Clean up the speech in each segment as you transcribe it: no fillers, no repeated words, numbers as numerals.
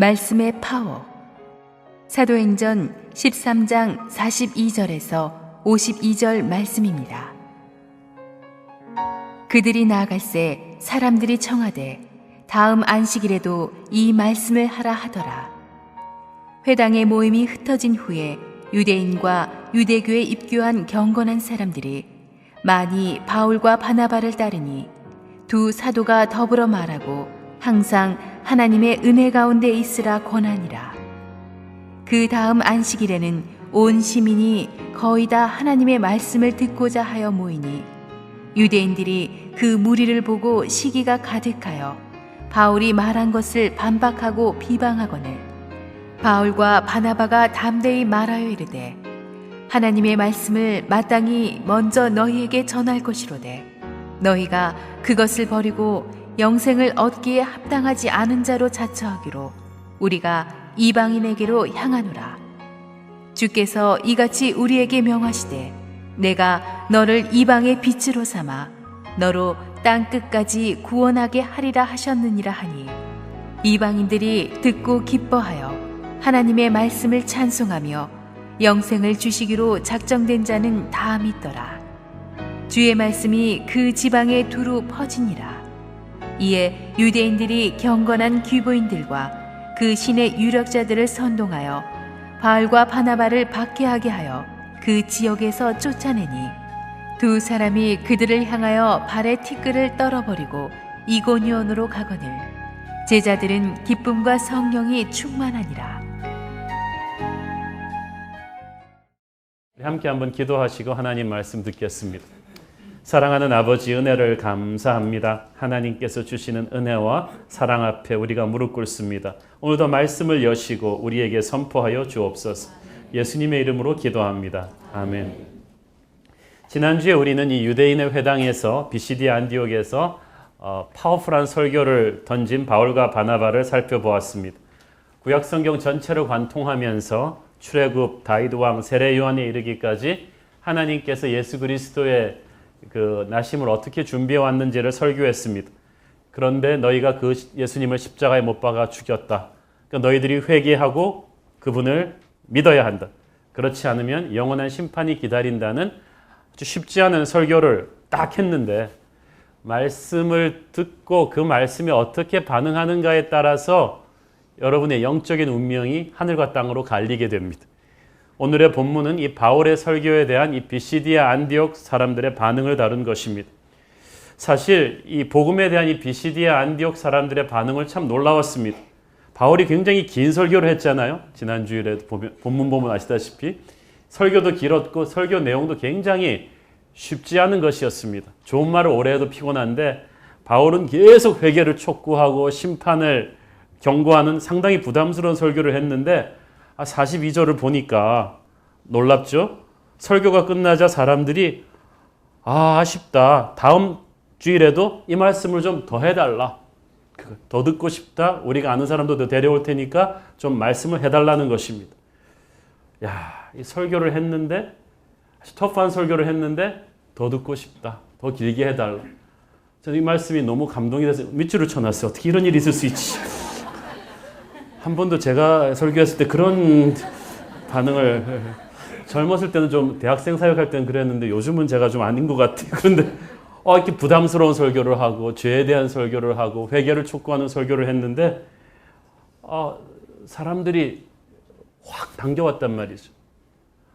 말씀의 파워. 사도행전 13장 42절에서 52절 말씀입니다. 그들이 나아갈새 사람들이 청하되 다음 안식일에도 이 말씀을 하라 하더라. 회당의 모임이 흩어진 후에 유대인과 유대교에 입교한 경건한 사람들이 많이 바울과 바나바를 따르니 두 사도가 더불어 말하고 항상 하나님의 은혜 가운데 있으라 권하니라. 그 다음 안식일에는 온 시민이 거의 다 하나님의 말씀을 듣고자 하여 모이니 유대인들이 그 무리를 보고 시기가 가득하여 바울이 말한 것을 반박하고 비방하거늘 바울과 바나바가 담대히 말하여 이르되 하나님의 말씀을 마땅히 먼저 너희에게 전할 것이로되 너희가 그것을 버리고 영생을 얻기에 합당하지 않은 자로 자처하기로 우리가 이방인에게로 향하노라. 주께서 이같이 우리에게 명하시되 내가 너를 이방의 빛으로 삼아 너로 땅 끝까지 구원하게 하리라 하셨느니라 하니 이방인들이 듣고 기뻐하여 하나님의 말씀을 찬송하며 영생을 주시기로 작정된 자는 다 믿더라. 주의 말씀이 그 지방에 두루 퍼지니라. 이에 유대인들이 경건한 귀보인들과 그 신의 유력자들을 선동하여 바울과 바나바를 박해하게 하여 그 지역에서 쫓아내니 두 사람이 그들을 향하여 발에 티끌을 떨어버리고 이고니온으로 가거늘 제자들은 기쁨과 성령이 충만하니라. 함께 한번 기도하시고 하나님 말씀 듣겠습니다. 사랑하는 아버지, 은혜를 감사합니다. 하나님께서 주시는 은혜와 사랑 앞에 우리가 무릎 꿇습니다. 오늘도 말씀을 여시고 우리에게 선포하여 주옵소서. 예수님의 이름으로 기도합니다. 아멘. 지난주에 우리는 이 유대인의 회당에서 비시디아 안디옥에서 파워풀한 설교를 던진 바울과 바나바를 살펴보았습니다. 구약성경 전체를 관통하면서 출애굽, 다윗 왕, 세례 요한에 이르기까지 하나님께서 예수 그리스도의 그 나심을 어떻게 준비해 왔는지를 설교했습니다. 그런데 너희가 그 예수님을 십자가에 못 박아 죽였다. 그러니까 너희들이 회개하고 그분을 믿어야 한다. 그렇지 않으면 영원한 심판이 기다린다는 아주 쉽지 않은 설교를 딱 했는데 말씀을 듣고 그 말씀에 어떻게 반응하는가에 따라서 여러분의 영적인 운명이 하늘과 땅으로 갈리게 됩니다. 오늘의 본문은 이 바울의 설교에 대한 이 비시디아 안디옥 사람들의 반응을 다룬 것입니다. 사실 이 복음에 대한 이 비시디아 안디옥 사람들의 반응을 참 놀라웠습니다. 바울이 굉장히 긴 설교를 했잖아요. 지난주에 본문 보면 아시다시피 설교도 길었고 설교 내용도 굉장히 쉽지 않은 것이었습니다. 좋은 말을 오래 해도 피곤한데 바울은 계속 회개를 촉구하고 심판을 경고하는 상당히 부담스러운 설교를 했는데 42절을 보니까 놀랍죠? 설교가 끝나자 사람들이 아쉽다. 다음 주일에도 이 말씀을 좀 더 해달라. 더 듣고 싶다. 우리가 아는 사람도 더 데려올 테니까 좀 말씀을 해달라는 것입니다. 이 설교를 했는데 아주 터프한 설교를 했는데 더 듣고 싶다. 더 길게 해달라. 저는 이 말씀이 너무 감동이 돼서 밑줄을 쳐놨어요. 어떻게 이런 일이 있을 수 있지? 한 번도 제가 설교했을 때 그런 반응을 젊었을 때는 좀 대학생 사역할 때는 그랬는데 요즘은 제가 좀 아닌 것 같아요. 그런데 이렇게 부담스러운 설교를 하고 죄에 대한 설교를 하고 회개를 촉구하는 설교를 했는데 사람들이 확 당겨왔단 말이죠.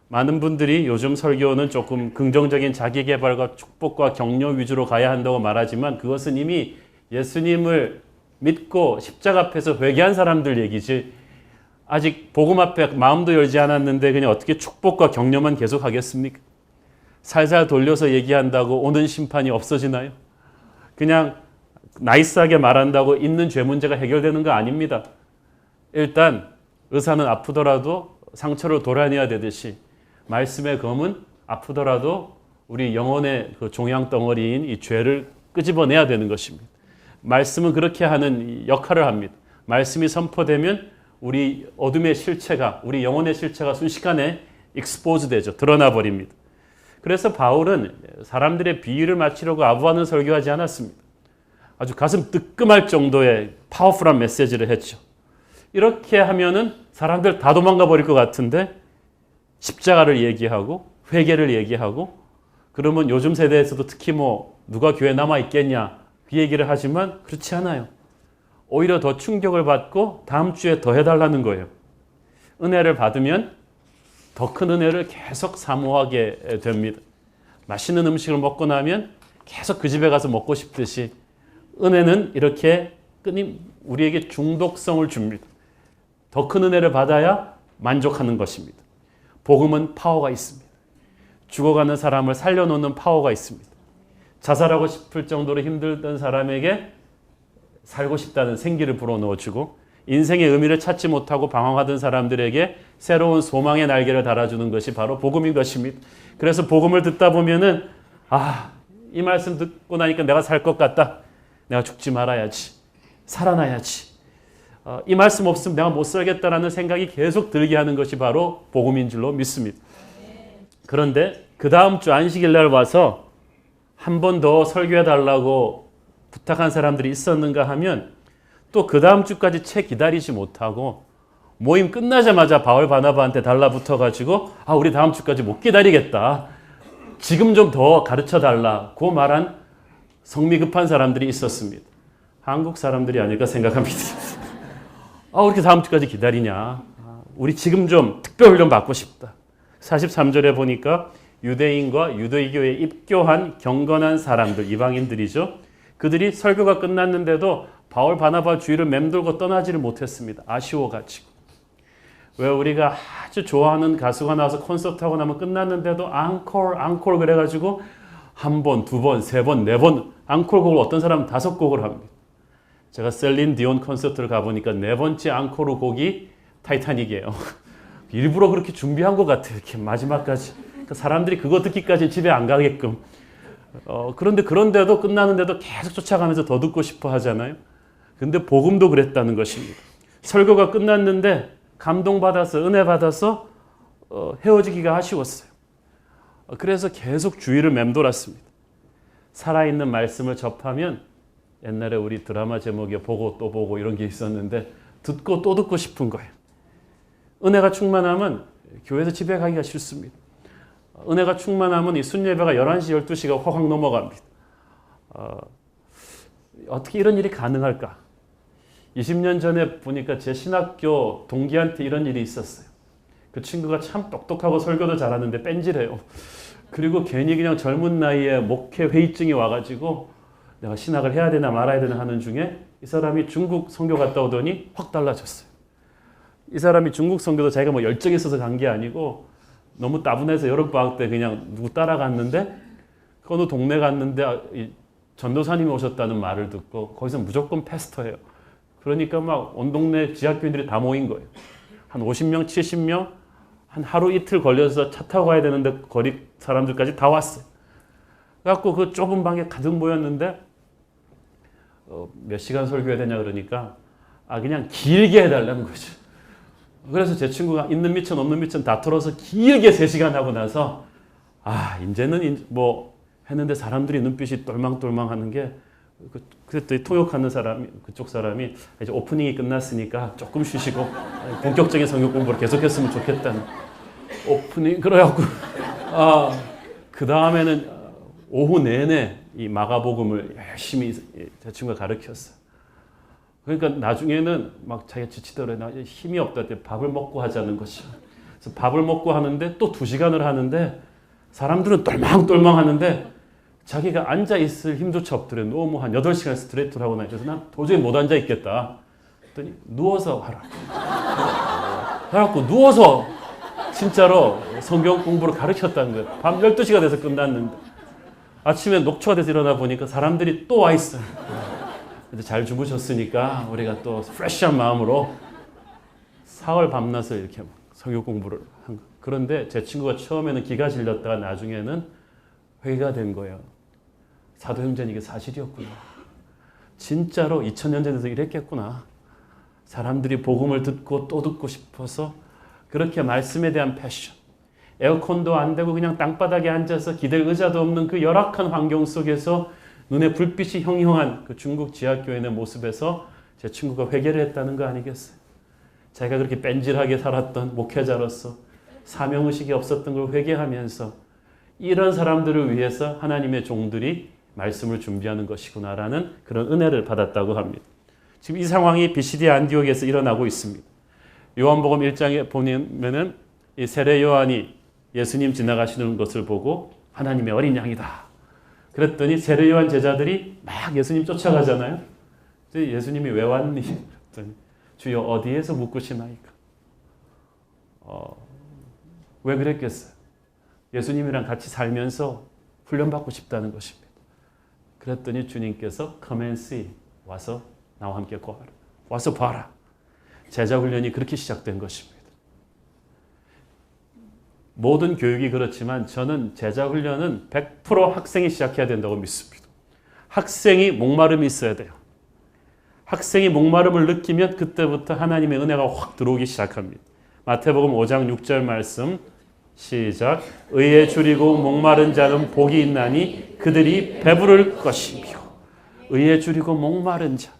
많은 분들이 요즘 설교는 조금 긍정적인 자기개발과 축복과 격려 위주로 가야 한다고 말하지만 그것은 이미 예수님을 믿고 십자가 앞에서 회개한 사람들 얘기지 아직 복음 앞에 마음도 열지 않았는데 그냥 어떻게 축복과 격려만 계속 하겠습니까? 살살 돌려서 얘기한다고 오는 심판이 없어지나요? 그냥 나이스하게 말한다고 있는 죄 문제가 해결되는 거 아닙니다. 일단 의사는 아프더라도 상처를 도려내야 되듯이 말씀의 검은 아프더라도 우리 영혼의 그 종양덩어리인 이 죄를 끄집어내야 되는 것입니다. 말씀은 그렇게 하는 역할을 합니다. 말씀이 선포되면 우리 어둠의 실체가, 우리 영혼의 실체가 순식간에 익스포즈 되죠. 드러나 버립니다. 그래서 바울은 사람들의 비유를 맞추려고 아부하는 설교하지 않았습니다. 아주 가슴 뜨끔할 정도의 파워풀한 메시지를 했죠. 이렇게 하면은 사람들 다 도망가 버릴 것 같은데 십자가를 얘기하고 회개를 얘기하고 그러면 요즘 세대에서도 특히 뭐 누가 교회 남아 있겠냐 그 얘기를 하지만 그렇지 않아요. 오히려 더 충격을 받고 다음 주에 더 해달라는 거예요. 은혜를 받으면 더 큰 은혜를 계속 사모하게 됩니다. 맛있는 음식을 먹고 나면 계속 그 집에 가서 먹고 싶듯이 은혜는 이렇게 우리에게 중독성을 줍니다. 더 큰 은혜를 받아야 만족하는 것입니다. 복음은 파워가 있습니다. 죽어가는 사람을 살려놓는 파워가 있습니다. 자살하고 싶을 정도로 힘들던 사람에게 살고 싶다는 생기를 불어넣어주고 인생의 의미를 찾지 못하고 방황하던 사람들에게 새로운 소망의 날개를 달아주는 것이 바로 복음인 것입니다. 그래서 복음을 듣다 보면은 이 말씀 듣고 나니까 내가 살 것 같다. 내가 죽지 말아야지. 살아나야지. 이 말씀 없으면 내가 못 살겠다라는 생각이 계속 들게 하는 것이 바로 복음인 줄로 믿습니다. 그런데 그 다음 주 안식일 날 와서 한 번 더 설교해 달라고 부탁한 사람들이 있었는가 하면 또 그 다음 주까지 채 기다리지 못하고 모임 끝나자마자 바울 바나바한테 달라붙어 가지고 우리 다음 주까지 못 기다리겠다. 지금 좀 더 가르쳐 달라고 말한 성미 급한 사람들이 있었습니다. 한국 사람들이 아닐까 생각합니다. 왜 이렇게 다음 주까지 기다리냐. 우리 지금 좀 특별훈련 받고 싶다. 43절에 보니까 유대인과 유대교에 입교한 경건한 사람들, 이방인들이죠. 그들이 설교가 끝났는데도 바울 바나바 주위를 맴돌고 떠나지를 못했습니다. 아쉬워가지고. 왜 우리가 아주 좋아하는 가수가 나와서 콘서트하고 나면 끝났는데도 앙콜 그래가지고 한 번, 두 번, 세 번, 네 번 앙콜곡을 어떤 사람은 5곡을 합니다. 제가 셀린 디온 콘서트를 가보니까 4번째 앙콜 곡이 타이타닉이에요. 일부러 그렇게 준비한 것 같아요. 이렇게 마지막까지. 그러니까 사람들이 그거 듣기까지 집에 안 가게끔. 그런데도 끝나는데도 계속 쫓아가면서 더 듣고 싶어 하잖아요. 근데 복음도 그랬다는 것입니다. 설교가 끝났는데 감동받아서 은혜 받아서 헤어지기가 아쉬웠어요. 그래서 계속 주위를 맴돌았습니다. 살아있는 말씀을 접하면 옛날에 우리 드라마 제목에 보고 또 보고 이런 게 있었는데 듣고 또 듣고 싶은 거예요. 은혜가 충만하면 교회에서 집에 가기가 싫습니다. 은혜가 충만하면 이 순예배가 11시, 12시가 확 넘어갑니다. 어떻게 이런 일이 가능할까? 20년 전에 보니까 제 신학교 동기한테 이런 일이 있었어요. 그 친구가 참 똑똑하고 설교도 잘하는데 뺀질해요. 그리고 괜히 그냥 젊은 나이에 목회 회의증이 와가지고 내가 신학을 해야 되나 말아야 되나 하는 중에 이 사람이 중국 선교 갔다 오더니 확 달라졌어요. 이 사람이 중국 선교도 자기가 뭐 열정이 있어서 간 게 아니고 너무 따분해서 여름방학 때 그냥 누구 따라갔는데 그 어느 동네 갔는데 전도사님이 오셨다는 말을 듣고 거기서 무조건 패스터예요. 그러니까 막 온 동네 지하교인들이 다 모인 거예요. 한 50명, 70명 한 하루 이틀 걸려서 차 타고 가야 되는데 거리 사람들까지 다 왔어요. 그래갖고 그 좁은 방에 가득 모였는데 몇 시간 설교해야 되냐 그러니까 그냥 길게 해달라는 거죠. 그래서 제 친구가 있는 미천 없는 미천 다 털어서 길게 3시간 하고 나서 이제는 뭐 했는데 사람들이 눈빛이 똘망똘망 하는 게 그때 통역하는 사람이 그쪽 사람이 이제 오프닝이 끝났으니까 조금 쉬시고 본격적인 성경 공부를 계속했으면 좋겠다는 오프닝 그래갖고 그 다음에는 오후 내내 이 마가복음을 열심히 제 친구가 가르쳤어요. 그러니까 나중에는 막 자기가 지치더래. 나 힘이 없다. 밥을 먹고 하자는 것이. 그래서 밥을 먹고 하는데 또 2시간을 하는데 사람들은 똘망똘망 하는데 자기가 앉아있을 힘조차 없더래. 너무 한 8시간 스트레이트를 하고 나니까 난 도저히 못 앉아있겠다. 그랬더니 누워서 하라. 그래갖고 누워서 진짜로 성경 공부를 가르쳤다는 거예요. 밤 12시가 돼서 끝났는데 아침에 녹초가 돼서 일어나 보니까 사람들이 또 와 있어요. 잘 주무셨으니까 우리가 또 프레시한 마음으로 사흘 밤낮을 이렇게 성경 공부를 한 거예요. 그런데 제 친구가 처음에는 기가 질렸다가 나중에는 회개가 된 거예요. 사도행전 이게 사실이었구나. 진짜로 2000년 전에서 이랬겠구나. 사람들이 복음을 듣고 또 듣고 싶어서 그렇게 말씀에 대한 패션. 에어컨도 안 되고 그냥 땅바닥에 앉아서 기댈 의자도 없는 그 열악한 환경 속에서 눈에 불빛이 형형한 그 중국 지하교인의 모습에서 제 친구가 회개를 했다는 거 아니겠어요? 자기가 그렇게 뺀질하게 살았던 목회자로서 사명의식이 없었던 걸 회개하면서 이런 사람들을 위해서 하나님의 종들이 말씀을 준비하는 것이구나라는 그런 은혜를 받았다고 합니다. 지금 이 상황이 비시디 안디옥에서 일어나고 있습니다. 요한복음 1장에 보면은 이 세례 요한이 예수님 지나가시는 것을 보고 하나님의 어린 양이다. 그랬더니 세례 요한 제자들이 막 예수님 쫓아가잖아요. 예수님이 왜 왔니? 그랬더니 주여 어디에서 묵으시나이까? 왜 그랬겠어요? 예수님이랑 같이 살면서 훈련받고 싶다는 것입니다. 그랬더니 주님께서 come and see, 와서 나와 함께 거하라. 와서 봐라. 제자 훈련이 그렇게 시작된 것입니다. 모든 교육이 그렇지만 저는 제자 훈련은 100% 학생이 시작해야 된다고 믿습니다. 학생이 목마름이 있어야 돼요. 학생이 목마름을 느끼면 그때부터 하나님의 은혜가 확 들어오기 시작합니다. 마태복음 5장 6절 말씀 시작. 의에 줄이고 목마른 자는 복이 있나니 그들이 배부를 것이며. 의에 줄이고 목마른 자.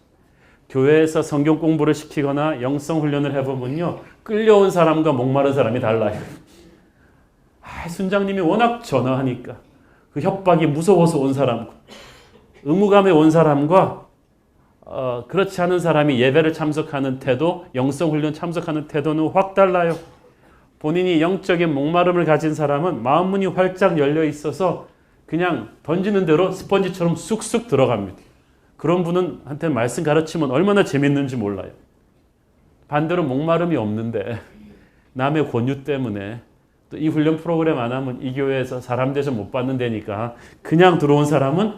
교회에서 성경 공부를 시키거나 영성 훈련을 해보면요, 끌려온 사람과 목마른 사람이 달라요. 순장님이 워낙 전화하니까 그 협박이 무서워서 온 사람과 의무감에 온 사람과 그렇지 않은 사람이 예배를 참석하는 태도, 영성훈련 참석하는 태도는 확 달라요. 본인이 영적인 목마름을 가진 사람은 마음 문이 활짝 열려 있어서 그냥 던지는 대로 스펀지처럼 쑥쑥 들어갑니다. 그런 분은 한테 말씀 가르치면 얼마나 재밌는지 몰라요. 반대로 목마름이 없는데 남의 권유 때문에 또 이 훈련 프로그램 안 하면 이 교회에서 사람 대접 못 받는 데니까 그냥 들어온 사람은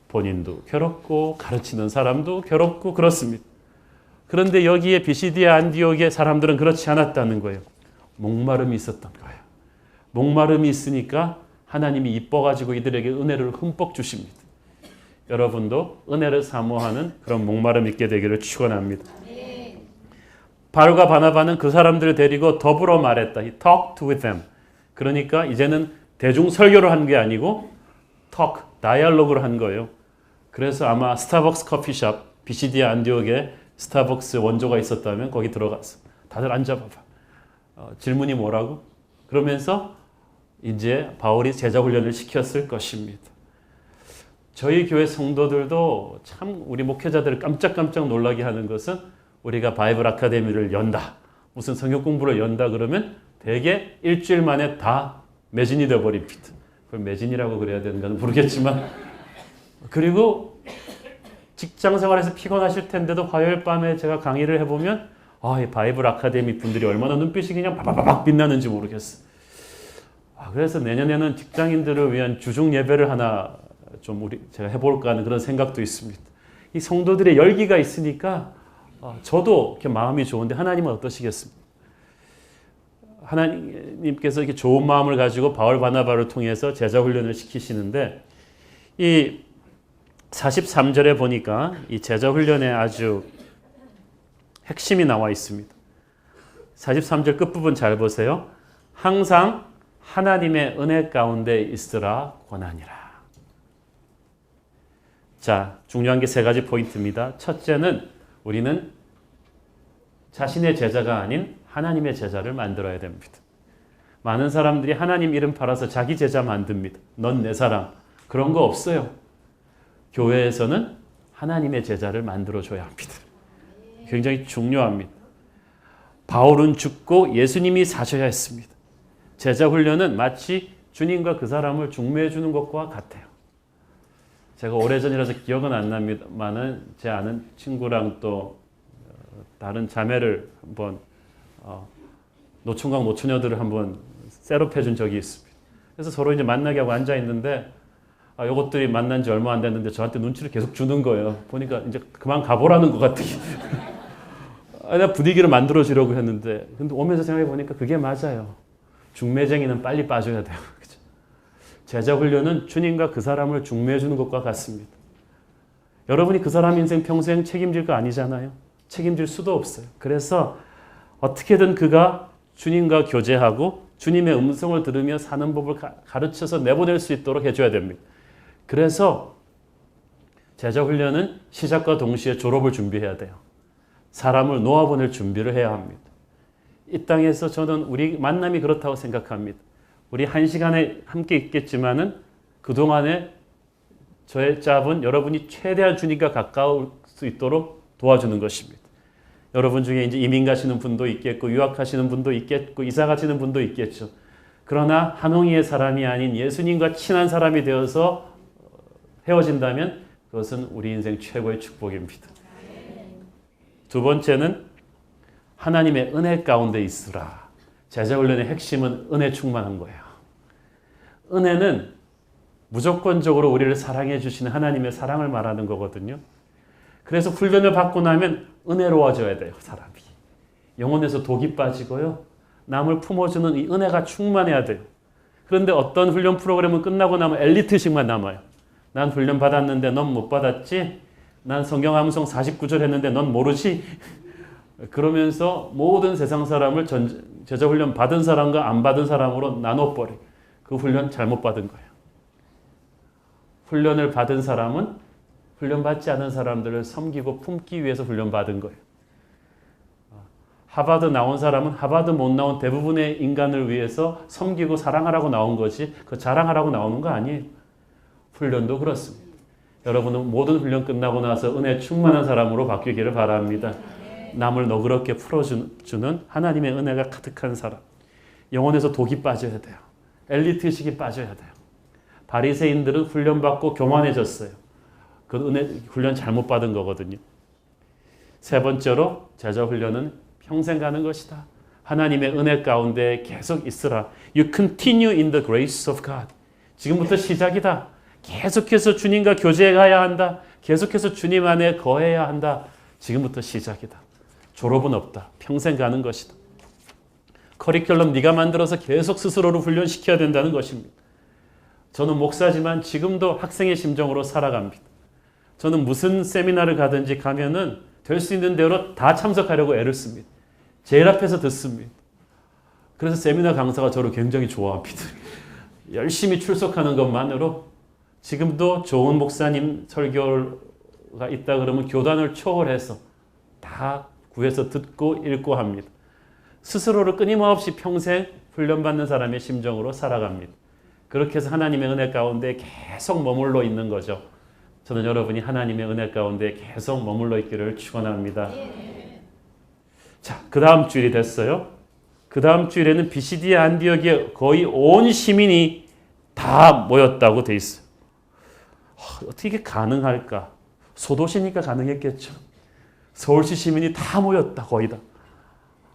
본인도 괴롭고 가르치는 사람도 괴롭고 그렇습니다. 그런데 여기에 비시디아 안디옥의 사람들은 그렇지 않았다는 거예요. 목마름이 있었던 거예요. 목마름이 있으니까 하나님이 이뻐가지고 이들에게 은혜를 흠뻑 주십니다. 여러분도 은혜를 사모하는 그런 목마름 있게 되기를 축원합니다. 바울과 바나바는 그 사람들을 데리고 더불어 말했다. He talked with them. 그러니까 이제는 대중 설교를 한 게 아니고 talk, 다이얼로그를 한 거예요. 그래서 아마 스타벅스 커피숍, 비시디아 안디옥에 스타벅스 원조가 있었다면 거기 들어가서 다들 앉아봐봐. 질문이 뭐라고? 그러면서 이제 바울이 제자 훈련을 시켰을 것입니다. 저희 교회 성도들도 참 우리 목회자들을 깜짝깜짝 놀라게 하는 것은 우리가 바이블 아카데미를 연다, 무슨 성경 공부를 연다 그러면 대개 일주일 만에 다 매진이 되어버립니다. 그걸 매진이라고 그래야 되는가는 모르겠지만, 그리고 직장 생활에서 피곤하실 텐데도 화요일 밤에 제가 강의를 해보면 이 바이블 아카데미 분들이 얼마나 눈빛이 그냥 바바바박 빛나는지 모르겠어요. 그래서 내년에는 직장인들을 위한 주중 예배를 하나 좀 제가 해볼까 하는 그런 생각도 있습니다. 이 성도들의 열기가 있으니까 저도 이렇게 마음이 좋은데 하나님은 어떠시겠습니까? 하나님께서 이렇게 좋은 마음을 가지고 바울 바나바를 통해서 제자 훈련을 시키시는데 이 43절에 보니까 이 제자 훈련에 아주 핵심이 나와 있습니다. 43절 끝부분 잘 보세요. 항상 하나님의 은혜 가운데 있으라 권하니라. 자, 중요한 게 세 가지 포인트입니다. 첫째는 우리는 자신의 제자가 아닌 하나님의 제자를 만들어야 됩니다. 많은 사람들이 하나님 이름 팔아서 자기 제자 만듭니다. 넌 내 사람. 그런 거 없어요. 교회에서는 하나님의 제자를 만들어줘야 합니다. 굉장히 중요합니다. 바울은 죽고 예수님이 사셔야 했습니다. 제자 훈련은 마치 주님과 그 사람을 중매해 주는 것과 같아요. 제가 오래전이라서 기억은 안 납니다만은 제 아는 친구랑 또 다른 자매를 한번 노총각 노처녀들을 한번 셋업해 준 적이 있습니다. 그래서 서로 이제 만나게 하고 앉아 있는데 요것들이 만난 지 얼마 안 됐는데 저한테 눈치를 계속 주는 거예요. 보니까 이제 그만 가보라는 것 같아요. 내가 분위기를 만들어 주려고 했는데 근데 오면서 생각해 보니까 그게 맞아요. 중매쟁이는 빨리 빠져야 돼요. 그렇죠? 제자 훈련은 주님과 그 사람을 중매해 주는 것과 같습니다. 여러분이 그 사람 인생 평생 책임질 거 아니잖아요. 책임질 수도 없어요. 그래서 어떻게든 그가 주님과 교제하고 주님의 음성을 들으며 사는 법을 가르쳐서 내보낼 수 있도록 해줘야 됩니다. 그래서 제자 훈련은 시작과 동시에 졸업을 준비해야 돼요. 사람을 놓아보낼 준비를 해야 합니다. 이 땅에서 저는 우리 만남이 그렇다고 생각합니다. 우리 한 시간에 함께 있겠지만은 그동안에 저의 짭은 여러분이 최대한 주님과 가까울 수 있도록 도와주는 것입니다. 여러분 중에 이제 이민 가시는 분도 있겠고 유학하시는 분도 있겠고 이사 가시는 분도 있겠죠. 그러나 한홍이의 사람이 아닌 예수님과 친한 사람이 되어서 헤어진다면 그것은 우리 인생 최고의 축복입니다. 두 번째는 하나님의 은혜 가운데 있으라. 제자훈련의 핵심은 은혜 충만한 거예요. 은혜는 무조건적으로 우리를 사랑해 주시는 하나님의 사랑을 말하는 거거든요. 그래서 훈련을 받고 나면 은혜로워져야 돼요, 사람이. 영혼에서 독이 빠지고요. 남을 품어주는 이 은혜가 충만해야 돼요. 그런데 어떤 훈련 프로그램은 끝나고 나면 엘리트식만 남아요. 난 훈련 받았는데 넌 못 받았지? 난 성경 암송 49절 했는데 넌 모르지? 그러면서 모든 세상 사람을 제자 훈련 받은 사람과 안 받은 사람으로 나눠버려. 그 훈련 잘못 받은 거예요. 훈련을 받은 사람은 훈련받지 않은 사람들을 섬기고 품기 위해서 훈련받은 거예요. 하버드 나온 사람은 하버드 못 나온 대부분의 인간을 위해서 섬기고 사랑하라고 나온 거지 그 자랑하라고 나오는 거 아니에요. 훈련도 그렇습니다. 여러분은 모든 훈련 끝나고 나서 은혜 충만한 사람으로 바뀌기를 바랍니다. 남을 너그럽게 풀어주는 하나님의 은혜가 가득한 사람. 영혼에서 독이 빠져야 돼요. 엘리트식이 빠져야 돼요. 바리새인들은 훈련받고 교만해졌어요. 그 은혜 훈련 잘못 받은 거거든요. 세 번째로 제자 훈련은 평생 가는 것이다. 하나님의 은혜 가운데 계속 있으라. You continue in the grace of God. 지금부터 시작이다. 계속해서 주님과 교제해 가야 한다. 계속해서 주님 안에 거해야 한다. 지금부터 시작이다. 졸업은 없다. 평생 가는 것이다. 커리큘럼 네가 만들어서 계속 스스로를 훈련시켜야 된다는 것입니다. 저는 목사지만 지금도 학생의 심정으로 살아갑니다. 저는 무슨 세미나를 가든지 가면은 될 수 있는 대로 다 참석하려고 애를 씁니다. 제일 앞에서 듣습니다. 그래서 세미나 강사가 저를 굉장히 좋아합니다. 열심히 출석하는 것만으로 지금도 좋은 목사님 설교가 있다 그러면 교단을 초월해서 다 구해서 듣고 읽고 합니다. 스스로를 끊임없이 평생 훈련받는 사람의 심정으로 살아갑니다. 그렇게 해서 하나님의 은혜 가운데 계속 머물러 있는 거죠. 저는 여러분이 하나님의 은혜 가운데 계속 머물러 있기를 축원합니다. 자, 그 다음 주일이 됐어요. 그 다음 주일에는 비시디아 안디옥에 거의 온 시민이 다 모였다고 돼 있어요. 어떻게 이게 가능할까? 소도시니까 가능했겠죠. 서울시 시민이 다 모였다, 거의 다.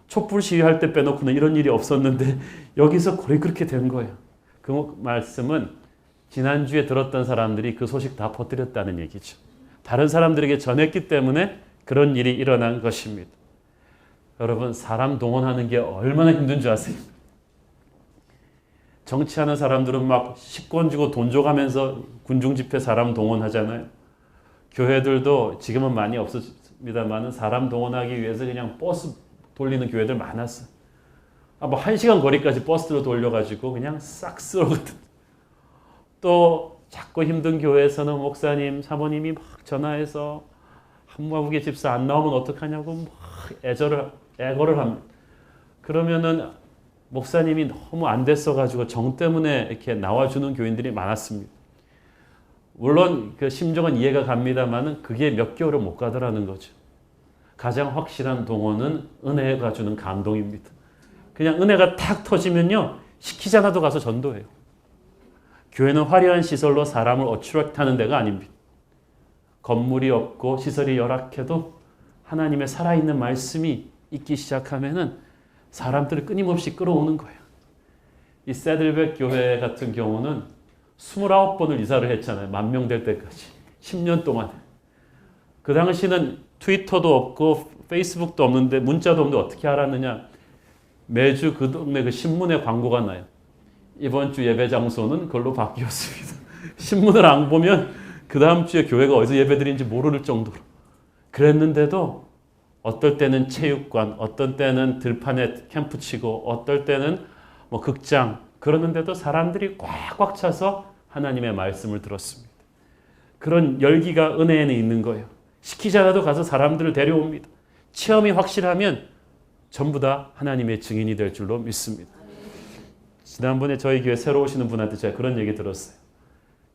촛불 시위할 때 빼놓고는 이런 일이 없었는데 여기서 거의 그렇게 된 거예요. 그 말씀은 지난주에 들었던 사람들이 그 소식 다 퍼뜨렸다는 얘기죠. 다른 사람들에게 전했기 때문에 그런 일이 일어난 것입니다. 여러분, 사람 동원하는 게 얼마나 힘든 줄 아세요? 정치하는 사람들은 막 식권 주고 돈 줘가면서 군중집회 사람 동원하잖아요. 교회들도 지금은 많이 없었습니다만 사람 동원하기 위해서 그냥 버스 돌리는 교회들 많았어요. 뭐 1시간 거리까지 버스로 돌려가지고 그냥 싹 쓸어거든. 또 자꾸 힘든 교회에서는 목사님, 사모님이 막 전화해서 한무아부개 집사 안 나오면 어떡하냐고 막 애거를 합니다. 그러면은 목사님이 너무 안 됐어가지고 정 때문에 이렇게 나와주는 교인들이 많았습니다. 물론 그 심정은 이해가 갑니다만은 그게 몇 개월을 못 가더라는 거죠. 가장 확실한 동원은 은혜가 주는 감동입니다. 그냥 은혜가 탁 터지면요, 시키지 않아도 가서 전도해요. 교회는 화려한 시설로 사람을 어트랙트하는 데가 아닙니다. 건물이 없고 시설이 열악해도 하나님의 살아있는 말씀이 있기 시작하면은 사람들을 끊임없이 끌어오는 거예요. 이 세들백 교회 같은 경우는 29번을 이사를 했잖아요. 10,000명 될 때까지. 10년 동안. 그 당시는 트위터도 없고 페이스북도 없는데 문자도 없는데 어떻게 알았느냐. 매주 그 동네 그 신문에 광고가 나요. 이번 주 예배 장소는 그걸로 바뀌었습니다. 신문을 안 보면 그 다음 주에 교회가 어디서 예배드리는지 모를 정도로. 그랬는데도 어떨 때는 체육관, 어떤 때는 들판에 캠프 치고, 어떨 때는 뭐 극장, 그러는데도 사람들이 꽉꽉 차서 하나님의 말씀을 들었습니다. 그런 열기가 은혜에는 있는 거예요. 시키지 않아도 가서 사람들을 데려옵니다. 체험이 확실하면 전부 다 하나님의 증인이 될 줄로 믿습니다. 지난번에 저희 교회 새로 오시는 분한테 제가 그런 얘기 들었어요.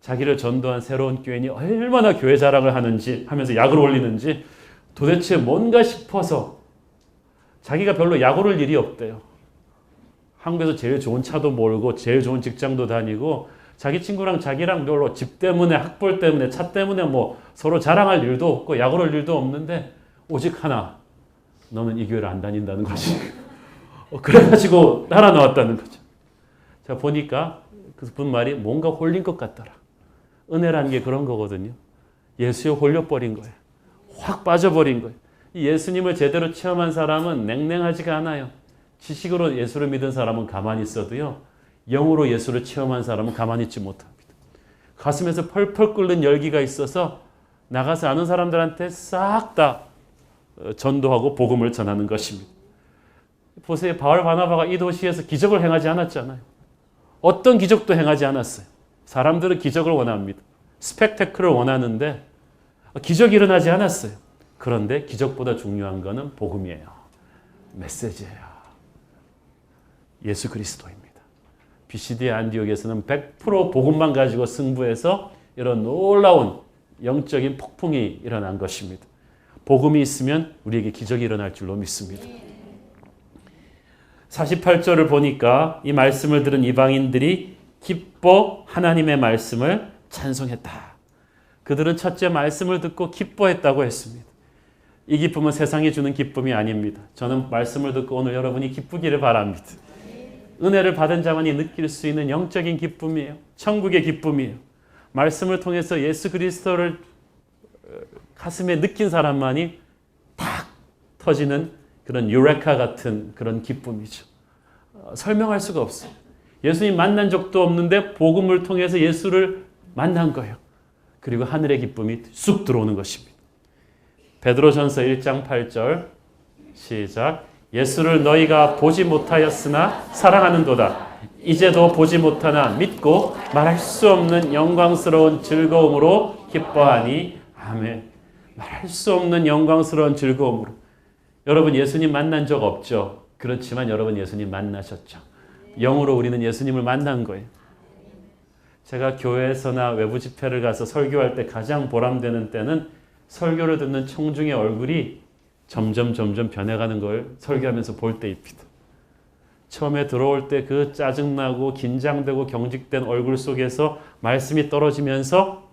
자기를 전도한 새로운 교인이 얼마나 교회 자랑을 하는지 하면서 약을 올리는지 도대체 뭔가 싶어서 자기가 별로 약 오를 일이 없대요. 한국에서 제일 좋은 차도 몰고 제일 좋은 직장도 다니고 자기 친구랑 자기랑 별로 집 때문에 학벌 때문에 차 때문에 뭐 서로 자랑할 일도 없고 약 오를 일도 없는데 오직 하나, 너는 이 교회를 안 다닌다는 거지. 그래가지고 따라 나왔다는 거죠. 제가 보니까 그분 말이 뭔가 홀린 것 같더라. 은혜라는 게 그런 거거든요. 예수에 홀려버린 거예요. 확 빠져버린 거예요. 예수님을 제대로 체험한 사람은 냉랭하지가 않아요. 지식으로 예수를 믿은 사람은 가만히 있어도요. 영으로 예수를 체험한 사람은 가만히 있지 못합니다. 가슴에서 펄펄 끓는 열기가 있어서 나가서 아는 사람들한테 싹 다 전도하고 복음을 전하는 것입니다. 보세요. 바울 바나바가 이 도시에서 기적을 행하지 않았잖아요. 어떤 기적도 행하지 않았어요. 사람들은 기적을 원합니다. 스펙테클을 원하는데 기적이 일어나지 않았어요. 그런데 기적보다 중요한 것은 복음이에요. 메시지예요. 예수 그리스도입니다. 비시디아 안디옥에서는 100% 복음만 가지고 승부해서 이런 놀라운 영적인 폭풍이 일어난 것입니다. 복음이 있으면 우리에게 기적이 일어날 줄로 믿습니다. 48절을 보니까 이 말씀을 들은 이방인들이 기뻐 하나님의 말씀을 찬송했다. 그들은 첫째 말씀을 듣고 기뻐했다고 했습니다. 이 기쁨은 세상이 주는 기쁨이 아닙니다. 저는 말씀을 듣고 오늘 여러분이 기쁘기를 바랍니다. 은혜를 받은 자만이 느낄 수 있는 영적인 기쁨이에요. 천국의 기쁨이에요. 말씀을 통해서 예수 그리스도를 가슴에 느낀 사람만이 탁 터지는 그런 유레카 같은 그런 기쁨이죠. 설명할 수가 없어요. 예수님 만난 적도 없는데 복음을 통해서 예수를 만난 거예요. 그리고 하늘의 기쁨이 쑥 들어오는 것입니다. 베드로전서 1장 8절 시작. 예수를 너희가 보지 못하였으나 사랑하는도다. 이제도 보지 못하나 믿고 말할 수 없는 영광스러운 즐거움으로 기뻐하니 아멘. 말할 수 없는 영광스러운 즐거움으로. 여러분 예수님 만난 적 없죠? 그렇지만 여러분 예수님 만나셨죠? 영으로 우리는 예수님을 만난 거예요. 제가 교회에서나 외부 집회를 가서 설교할 때 가장 보람되는 때는 설교를 듣는 청중의 얼굴이 점점 변해가는 걸 설교하면서 볼 때입니다. 처음에 들어올 때 그 짜증나고 긴장되고 경직된 얼굴 속에서 말씀이 떨어지면서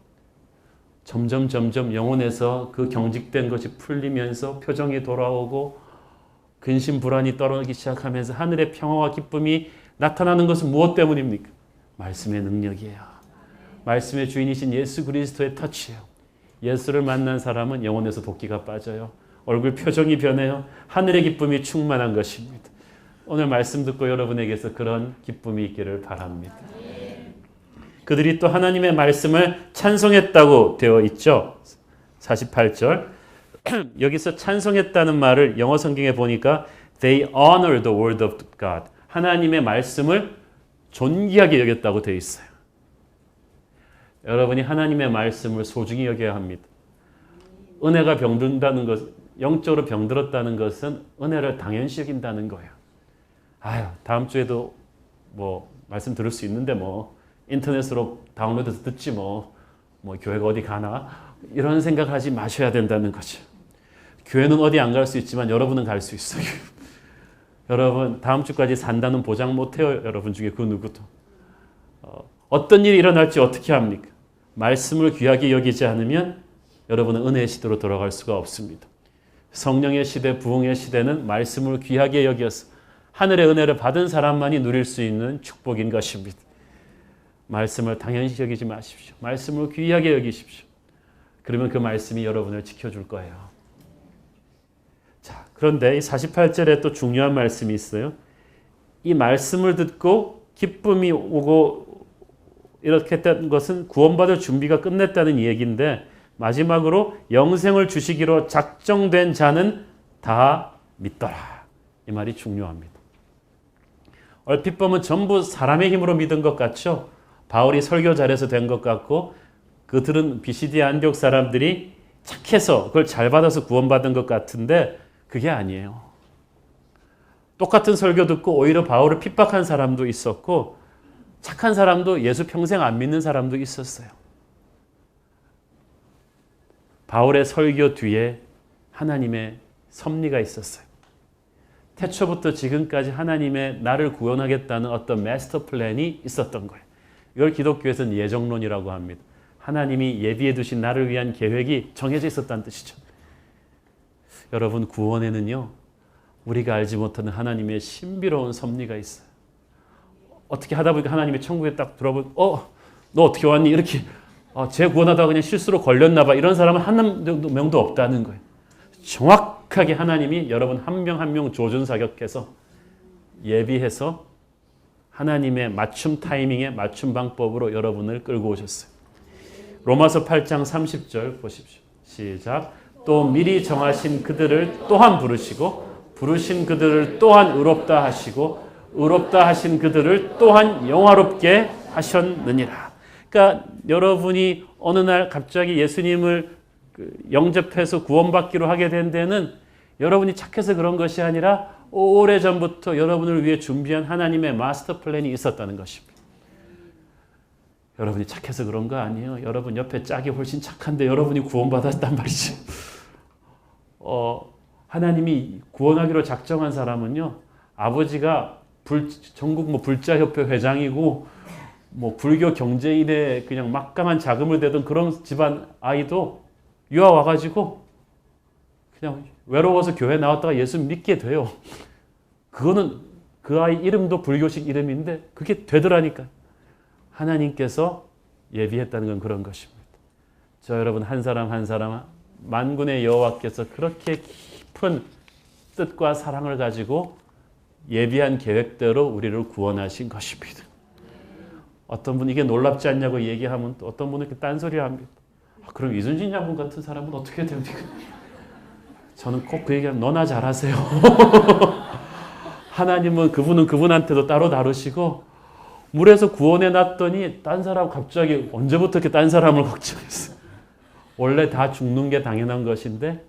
점점 영혼에서 그 경직된 것이 풀리면서 표정이 돌아오고 근심 불안이 떨어지기 시작하면서 하늘의 평화와 기쁨이 나타나는 것은 무엇 때문입니까? 말씀의 능력이에요. 말씀의 주인이신 예수 그리스도의 터치예요. 예수를 만난 사람은 영혼에서 도끼가 빠져요. 얼굴 표정이 변해요. 하늘의 기쁨이 충만한 것입니다. 오늘 말씀 듣고 여러분에게서 그런 기쁨이 있기를 바랍니다. 그들이 또 하나님의 말씀을 찬송했다고 되어 있죠. 48절. 여기서 찬송했다는 말을 영어 성경에 보니까 They honor the word of God. 하나님의 말씀을 존귀하게 여겼다고 되어 있어요. 여러분이 하나님의 말씀을 소중히 여겨야 합니다. 은혜가 병든다는 것, 영적으로 병들었다는 것은 은혜를 당연시 여긴다는 거예요. 아유, 다음 주에도 뭐 말씀 들을 수 있는데 뭐 인터넷으로 다운로드해서 듣지 뭐 교회가 어디 가나 이런 생각하지 마셔야 된다는 거죠. 교회는 어디 안 갈 수 있지만 여러분은 갈 수 있어요. 여러분 다음 주까지 산다는 보장 못해요. 여러분 중에 그 누구도. 어떤 일이 일어날지 어떻게 합니까? 말씀을 귀하게 여기지 않으면 여러분은 은혜의 시대로 돌아갈 수가 없습니다. 성령의 시대, 부흥의 시대는 말씀을 귀하게 여겨서 하늘의 은혜를 받은 사람만이 누릴 수 있는 축복인 것입니다. 말씀을 당연시 여기지 마십시오. 말씀을 귀하게 여기십시오. 그러면 그 말씀이 여러분을 지켜줄 거예요. 자, 그런데 이 48절에 또 중요한 말씀이 있어요. 이 말씀을 듣고 기쁨이 오고 이렇게 했다는 것은 구원받을 준비가 끝냈다는 얘기인데 마지막으로 영생을 주시기로 작정된 자는 다 믿더라. 이 말이 중요합니다. 얼핏 보면 전부 사람의 힘으로 믿은 것 같죠? 바울이 설교 잘해서 된 것 같고 그들은 비시디아 안디옥 사람들이 착해서 그걸 잘 받아서 구원받은 것 같은데 그게 아니에요. 똑같은 설교 듣고 오히려 바울을 핍박한 사람도 있었고 착한 사람도 예수 평생 안 믿는 사람도 있었어요. 바울의 설교 뒤에 하나님의 섭리가 있었어요. 태초부터 지금까지 하나님의 나를 구원하겠다는 어떤 마스터 플랜이 있었던 거예요. 이걸 기독교에서는 예정론이라고 합니다. 하나님이 예비해 두신 나를 위한 계획이 정해져 있었다는 뜻이죠. 여러분, 구원에는요, 우리가 알지 못하는 하나님의 신비로운 섭리가 있어요. 어떻게 하다 보니까 하나님의 천국에 딱 들어보면 너 어떻게 왔니? 이렇게 쟤 구원하다가 그냥 실수로 걸렸나 봐. 이런 사람은 한 명도 없다는 거예요. 정확하게 하나님이 여러분 한 명 한 명 조준사격해서 예비해서 하나님의 맞춤 타이밍에 맞춤 방법으로 여러분을 끌고 오셨어요. 로마서 8장 30절 보십시오. 시작. 또 미리 정하신 그들을 또한 부르시고 부르신 그들을 또한 의롭다 하시고 의롭다 하신 그들을 또한 영화롭게 하셨느니라. 그러니까 여러분이 어느 날 갑자기 예수님을 영접해서 구원받기로 하게 된 데는 여러분이 착해서 그런 것이 아니라 오래전부터 여러분을 위해 준비한 하나님의 마스터 플랜이 있었다는 것입니다. 여러분이 착해서 그런 거 아니에요. 여러분 옆에 짝이 훨씬 착한데 여러분이 구원받았단 말이죠. 하나님이 구원하기로 작정한 사람은요, 아버지가 전국 불자협회 회장이고 불교 경제인에 그냥 막강한 자금을 대던 그런 집안 아이도 유아 와가지고 그냥 외로워서 교회 나왔다가 예수 믿게 돼요. 그거는 그 아이 이름도 불교식 이름인데 그게 되더라니까. 하나님께서 예비했다는 건 그런 것입니다. 저 여러분 한 사람 한 사람 만군의 여호와께서 그렇게 깊은 뜻과 사랑을 가지고 예비한 계획대로 우리를 구원하신 것입니다. 어떤 분 이게 놀랍지 않냐고 얘기하면 또 어떤 분은 이렇게 딴소리 합니다. 그럼 이순신 장군 같은 사람은 어떻게 됩니까? 저는 꼭 그 얘기하면 너나 잘하세요. 하나님은 그분은 그분한테도 따로 다루시고 물에서 구원해 놨더니 딴 사람 갑자기 언제부터 이렇게 딴 사람을 걱정했어요. 원래 다 죽는 게 당연한 것인데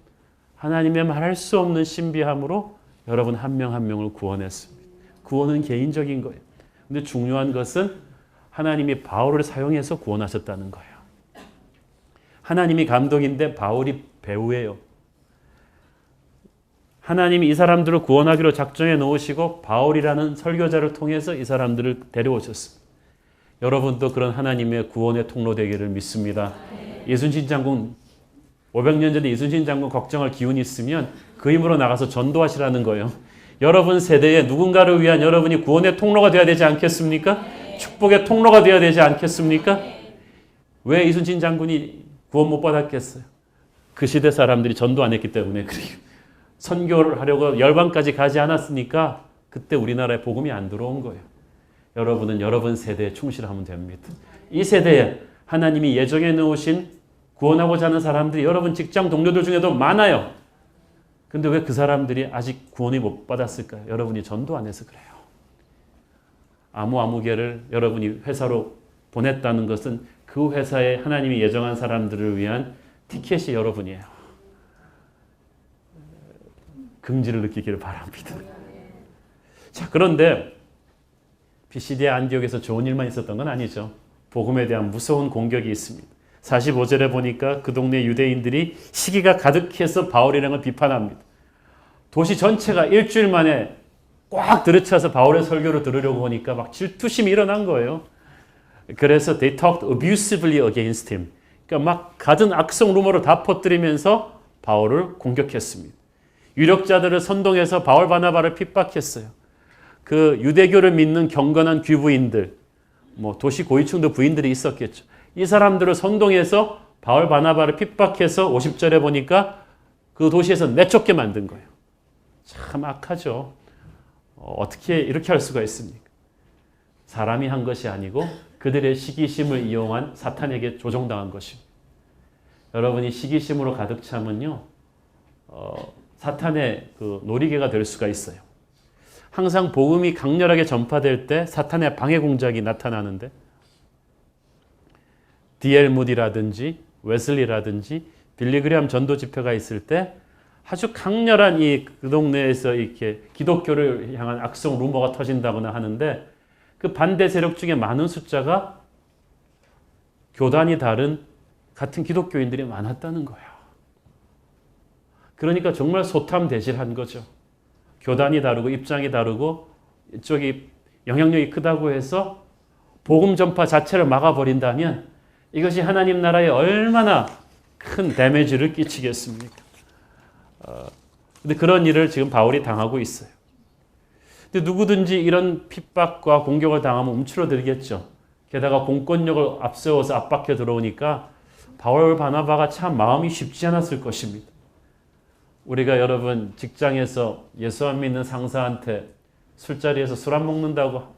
하나님의 말할 수 없는 신비함으로 여러분 한 명 한 명을 구원했습니다. 구원은 개인적인 거예요. 근데 중요한 것은 하나님이 바울을 사용해서 구원하셨다는 거예요. 하나님이 감독인데 바울이 배우예요. 하나님이 이 사람들을 구원하기로 작정해 놓으시고 바울이라는 설교자를 통해서 이 사람들을 데려오셨습니다. 여러분도 그런 하나님의 구원의 통로 되기를 믿습니다. 이순신 장군 500년 전에 이순신 장군 걱정할 기운이 있으면 그 힘으로 나가서 전도하시라는 거예요. 여러분 세대에 누군가를 위한 여러분이 구원의 통로가 되어야 되지 않겠습니까? 축복의 통로가 되어야 되지 않겠습니까? 왜 이순신 장군이 구원 못 받았겠어요? 그 시대 사람들이 전도 안 했기 때문에 그래요. 선교를 하려고 열방까지 가지 않았으니까 그때 우리나라에 복음이 안 들어온 거예요. 여러분은 여러분 세대에 충실하면 됩니다. 이 세대에 하나님이 예정해 놓으신 구원하고자 하는 사람들이 여러분 직장 동료들 중에도 많아요. 근데 왜 그 사람들이 아직 구원이 못 받았을까요? 여러분이 전도 안 해서 그래요. 아무개를 여러분이 회사로 보냈다는 것은 그 회사에 하나님이 예정한 사람들을 위한 티켓이 여러분이에요. 긍지를 느끼기를 바랍니다. 자, 그런데 피시디아 안디옥에서 좋은 일만 있었던 건 아니죠. 복음에 대한 무서운 공격이 있습니다. 45절에 보니까 그 동네 유대인들이 시기가 가득해서 바울이랑을 비판합니다. 도시 전체가 일주일 만에 꽉 들이차서 바울의 설교를 들으려고 하니까 막 질투심이 일어난 거예요. 그래서 they talked abusively against him. 그러니까 막 갖은 악성 루머를 다 퍼뜨리면서 바울을 공격했습니다. 유력자들을 선동해서 바울 바나바를 핍박했어요. 그 유대교를 믿는 경건한 귀부인들, 도시 고위층도 부인들이 있었겠죠. 이 사람들을 선동해서 바울 바나바를 핍박해서 50절에 보니까 그 도시에서 내쫓게 만든 거예요. 참 악하죠. 어떻게 이렇게 할 수가 있습니까? 사람이 한 것이 아니고 그들의 시기심을 이용한 사탄에게 조종당한 것입니다. 여러분이 시기심으로 가득 차면요, 사탄의 그 놀이개가 될 수가 있어요. 항상 복음이 강렬하게 전파될 때 사탄의 방해 공작이 나타나는데 D.L. 무디라든지 웨슬리라든지 빌리 그레함 전도 집회가 있을 때 아주 강렬한 그 동네에서 이렇게 기독교를 향한 악성 루머가 터진다거나 하는데 그 반대 세력 중에 많은 숫자가 교단이 다른 같은 기독교인들이 많았다는 거예요. 그러니까 정말 소탐대실한 거죠. 교단이 다르고 입장이 다르고 이쪽이 영향력이 크다고 해서 복음 전파 자체를 막아버린다면 이것이 하나님 나라에 얼마나 큰 데미지를 끼치겠습니까? 근데 그런 일을 지금 바울이 당하고 있어요. 근데 누구든지 이런 핍박과 공격을 당하면 움츠러들겠죠. 게다가 공권력을 앞세워서 압박해 들어오니까 바울 바나바가 참 마음이 쉽지 않았을 것입니다. 우리가 여러분 직장에서 예수 안 믿는 상사한테 술자리에서 술 안 먹는다고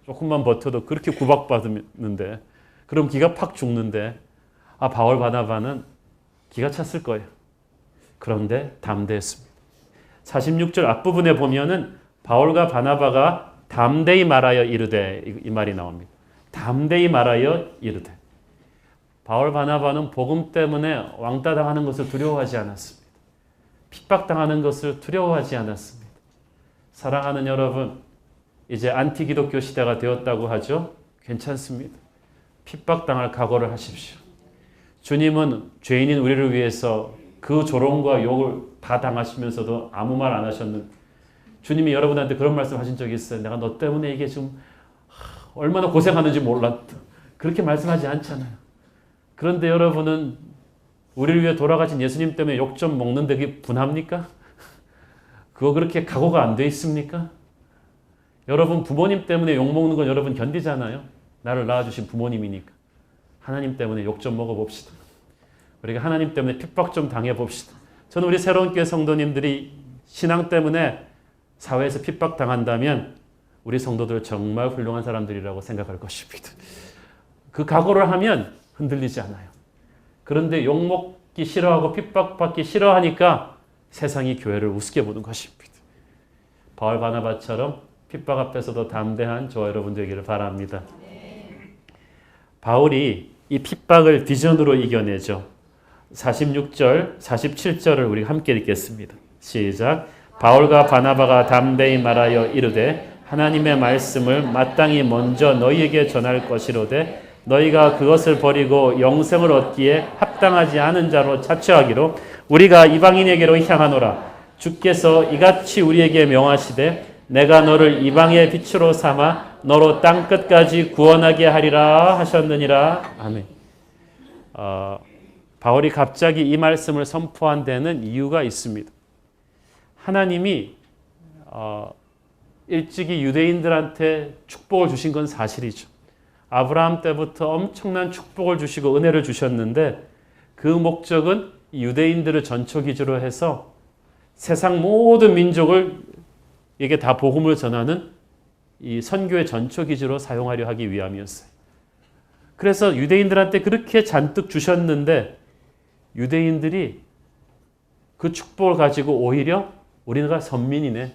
조금만 버텨도 그렇게 구박받는데 그럼 기가 팍 죽는데 바울 바나바는 기가 찼을 거예요. 그런데 담대했습니다. 46절 앞부분에 보면은 바울과 바나바가 담대히 말하여 이르되 이 말이 나옵니다. 담대히 말하여 이르되. 바울 바나바는 복음 때문에 왕따 당하는 것을 두려워하지 않았습니다. 핍박당하는 것을 두려워하지 않았습니다. 사랑하는 여러분, 이제 안티 기독교 시대가 되었다고 하죠. 괜찮습니다. 핍박당할 각오를 하십시오. 주님은 죄인인 우리를 위해서 그 조롱과 욕을 다 당하시면서도 아무 말 안 하셨는데 주님이 여러분한테 그런 말씀 하신 적이 있어요. 내가 너 때문에 이게 지금 얼마나 고생하는지 몰랐다. 그렇게 말씀하지 않잖아요. 그런데 여러분은 우리를 위해 돌아가신 예수님 때문에 욕 좀 먹는데 그게 분합니까? 그거 그렇게 각오가 안 돼 있습니까? 여러분 부모님 때문에 욕 먹는 건 여러분 견디잖아요. 나를 낳아주신 부모님이니까. 하나님 때문에 욕 좀 먹어봅시다. 우리가 하나님 때문에 핍박 좀 당해봅시다. 저는 우리 새로운 교회 성도님들이 신앙 때문에 사회에서 핍박당한다면 우리 성도들 정말 훌륭한 사람들이라고 생각할 것입니다. 그 각오를 하면 흔들리지 않아요. 그런데 욕먹기 싫어하고 핍박받기 싫어하니까 세상이 교회를 우습게 보는 것입니다. 바울 바나바처럼 핍박 앞에서도 담대한 저와 여러분 되기를 바랍니다. 바울이 이 핍박을 비전으로 이겨내죠. 46절, 47절을 우리 함께 읽겠습니다. 시작. 바울과 바나바가 담대히 말하여 이르되 하나님의 말씀을 마땅히 먼저 너희에게 전할 것이로되 너희가 그것을 버리고 영생을 얻기에 합당하지 않은 자로 자처하기로 우리가 이방인에게로 향하노라. 주께서 이같이 우리에게 명하시되 내가 너를 이방의 빛으로 삼아 너로 땅 끝까지 구원하게 하리라 하셨느니라. 아멘. 바울이 갑자기 이 말씀을 선포한 데는 이유가 있습니다. 하나님이 일찍이 유대인들한테 축복을 주신 건 사실이죠. 아브라함 때부터 엄청난 축복을 주시고 은혜를 주셨는데 그 목적은 유대인들을 전초기주로 해서 세상 모든 민족을 이게 다 복음을 전하는 이 선교의 전초기주로 사용하려 하기 위함이었어요. 그래서 유대인들한테 그렇게 잔뜩 주셨는데 유대인들이 그 축복을 가지고 오히려 우리가 선민이네.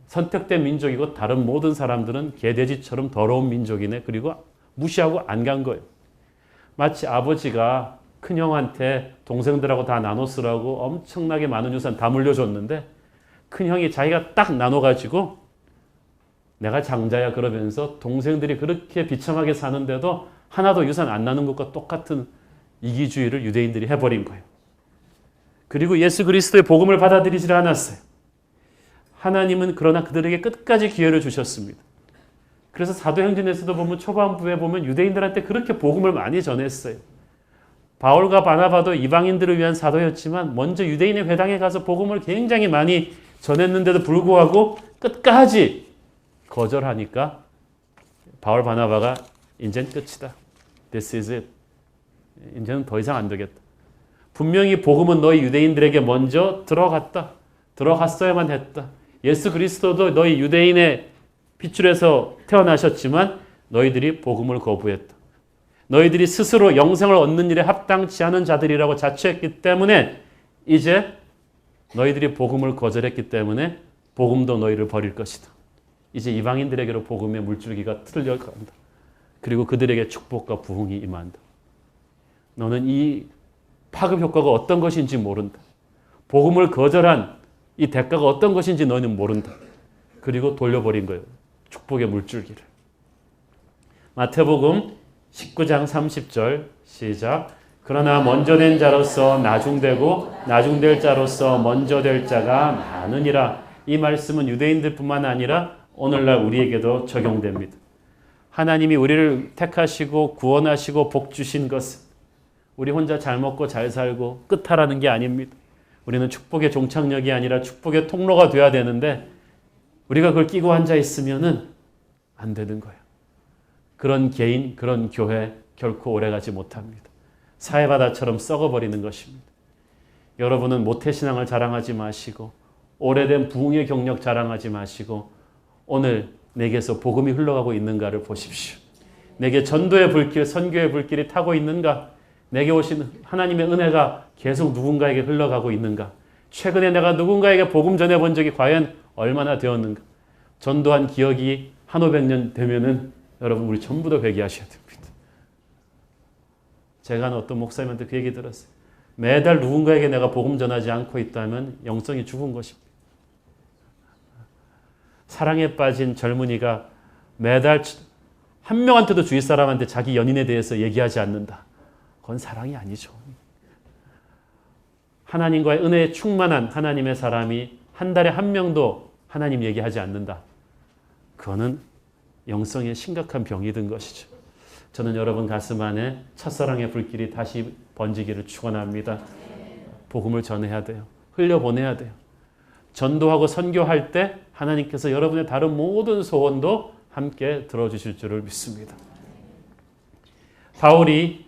선택된 민족이고 다른 모든 사람들은 개돼지처럼 더러운 민족이네. 그리고 무시하고 안 간 거예요. 마치 아버지가 큰형한테 동생들하고 다 나눠 쓰라고 엄청나게 많은 유산 다 물려줬는데 큰형이 자기가 딱 나눠가지고 내가 장자야 그러면서 동생들이 그렇게 비참하게 사는데도 하나도 유산 안 나눈 것과 똑같은 이기주의를 유대인들이 해버린 거예요. 그리고 예수 그리스도의 복음을 받아들이지 않았어요. 하나님은 그러나 그들에게 끝까지 기회를 주셨습니다. 그래서 사도행전에서도 보면 초반부에 보면 유대인들한테 그렇게 복음을 많이 전했어요. 바울과 바나바도 이방인들을 위한 사도였지만 먼저 유대인의 회당에 가서 복음을 굉장히 많이 전했는데도 불구하고 끝까지 거절하니까 바울 바나바가 이젠 끝이다. This is it. 이제는 더 이상 안 되겠다. 분명히 복음은 너희 유대인들에게 먼저 들어갔어야만 했다. 예수 그리스도도 너희 유대인의 핏줄에서 태어나셨지만 너희들이 복음을 거부했다. 너희들이 스스로 영생을 얻는 일에 합당치 않은 자들이라고 자처했기 때문에 이제 너희들이 복음을 거절했기 때문에 복음도 너희를 버릴 것이다. 이제 이방인들에게로 복음의 물줄기가 틀려간다. 그리고 그들에게 축복과 부흥이 임한다. 너는 이 파급 효과가 어떤 것인지 모른다. 복음을 거절한 이 대가가 어떤 것인지 너희는 모른다. 그리고 돌려버린 거예요. 축복의 물줄기를. 마태복음 19장 30절 시작. 그러나 먼저 된 자로서 나중되고 나중될 자로서 먼저 될 자가 많으니라. 이 말씀은 유대인들뿐만 아니라 오늘날 우리에게도 적용됩니다. 하나님이 우리를 택하시고 구원하시고 복 주신 것은 우리 혼자 잘 먹고 잘 살고 끝하라는 게 아닙니다. 우리는 축복의 종착역이 아니라 축복의 통로가 돼야 되는데 우리가 그걸 끼고 앉아 있으면은 안 되는 거예요. 그런 개인, 그런 교회 결코 오래가지 못합니다. 사해바다처럼 썩어버리는 것입니다. 여러분은 모태신앙을 자랑하지 마시고 오래된 부흥의 경력 자랑하지 마시고 오늘 내게서 복음이 흘러가고 있는가를 보십시오. 내게 전도의 불길, 선교의 불길이 타고 있는가? 내게 오신 하나님의 은혜가 계속 누군가에게 흘러가고 있는가? 최근에 내가 누군가에게 복음 전해본 적이 과연 얼마나 되었는가? 전도한 기억이 한 500년 되면은 여러분 우리 전부 다 회개하셔야 됩니다. 제가 어떤 목사님한테 그 얘기 들었어요. 매달 누군가에게 내가 복음 전하지 않고 있다면 영성이 죽은 것입니다. 사랑에 빠진 젊은이가 매달 한 명한테도 주위 사람한테 자기 연인에 대해서 얘기하지 않는다. 그건 사랑이 아니죠. 하나님과의 은혜에 충만한 하나님의 사람이 한 달에 한 명도 하나님 얘기하지 않는다. 그거는 영성에 심각한 병이 든 것이죠. 저는 여러분 가슴 안에 첫사랑의 불길이 다시 번지기를 축원합니다. 복음을 전해야 돼요. 흘려보내야 돼요. 전도하고 선교할 때 하나님께서 여러분의 다른 모든 소원도 함께 들어주실 줄을 믿습니다. 바울이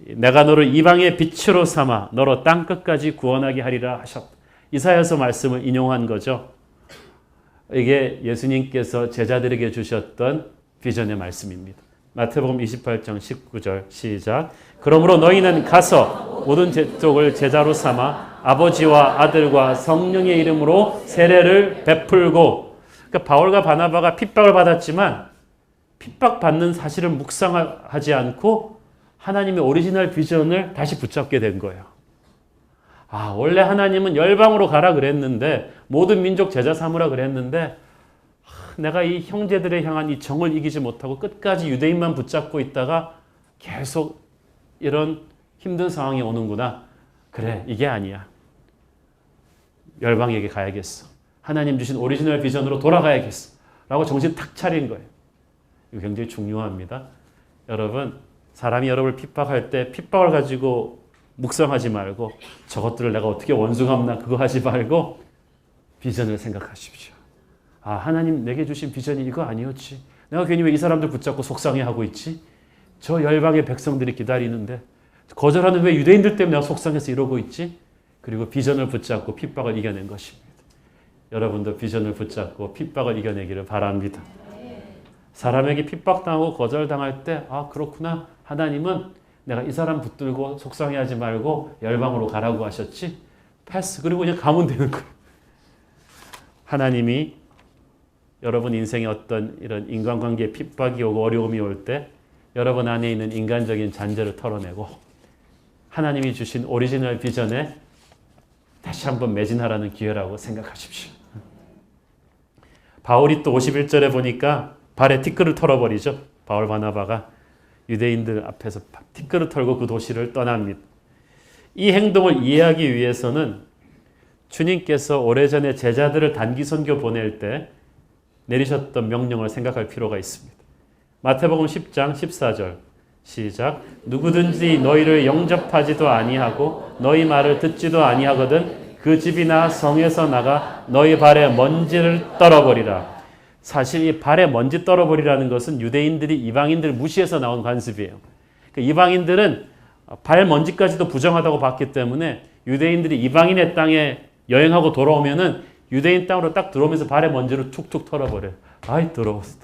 내가 너를 이방의 빛으로 삼아 너로 땅끝까지 구원하게 하리라 하셨다. 이사야서 말씀을 인용한 거죠. 이게 예수님께서 제자들에게 주셨던 비전의 말씀입니다. 마태복음 28장 19절 시작. 그러므로 너희는 가서 모든 족속을 제자로 삼아 아버지와 아들과 성령의 이름으로 세례를 베풀고. 그러니까 바울과 바나바가 핍박을 받았지만 핍박받는 사실을 묵상하지 않고 하나님의 오리지널 비전을 다시 붙잡게 된 거예요. 원래 하나님은 열방으로 가라 그랬는데 모든 민족 제자 삼으라 그랬는데 내가 이 형제들에 향한 이 정을 이기지 못하고 끝까지 유대인만 붙잡고 있다가 계속 이런 힘든 상황이 오는구나. 그래, 이게 아니야. 열방에게 가야겠어. 하나님 주신 오리지널 비전으로 돌아가야겠어. 라고 정신 탁 차린 거예요. 이거 굉장히 중요합니다. 여러분, 사람이 여러분을 핍박할 때 핍박을 가지고 묵상하지 말고 저것들을 내가 어떻게 원수 갚나 그거 하지 말고 비전을 생각하십시오. 하나님 내게 주신 비전이 이거 아니었지. 내가 괜히 왜 이 사람들 붙잡고 속상해하고 있지? 저 열방의 백성들이 기다리는데 거절하는 왜 유대인들 때문에 내가 속상해서 이러고 있지? 그리고 비전을 붙잡고 핍박을 이겨낸 것입니다. 여러분도 비전을 붙잡고 핍박을 이겨내기를 바랍니다. 사람에게 핍박당하고 거절당할 때 그렇구나. 하나님은 내가 이 사람 붙들고 속상해하지 말고 열방으로 가라고 하셨지. 패스. 그리고 그냥 가면 되는 거예요. 하나님이 여러분 인생에 어떤 이런 인간관계에 핍박이 오고 어려움이 올 때 여러분 안에 있는 인간적인 잔재를 털어내고 하나님이 주신 오리지널 비전에 다시 한번 매진하라는 기회라고 생각하십시오. 바울이 또 51절에 보니까 발에 티끌을 털어버리죠. 바울 바나바가 유대인들 앞에서 티끌을 털고 그 도시를 떠납니다. 이 행동을 이해하기 위해서는 주님께서 오래전에 제자들을 단기 선교 보낼 때 내리셨던 명령을 생각할 필요가 있습니다. 마태복음 10장 14절 시작. 누구든지 너희를 영접하지도 아니하고 너희 말을 듣지도 아니하거든 그 집이나 성에서 나가 너희 발에 먼지를 떨어버리라. 사실 이 발에 먼지 떨어버리라는 것은 유대인들이 이방인들 무시해서 나온 관습이에요. 그러니까 이방인들은 발 먼지까지도 부정하다고 봤기 때문에 유대인들이 이방인의 땅에 여행하고 돌아오면은 유대인 땅으로 딱 들어오면서 발에 먼지를 툭툭 털어버려요. 아이 더러웠어.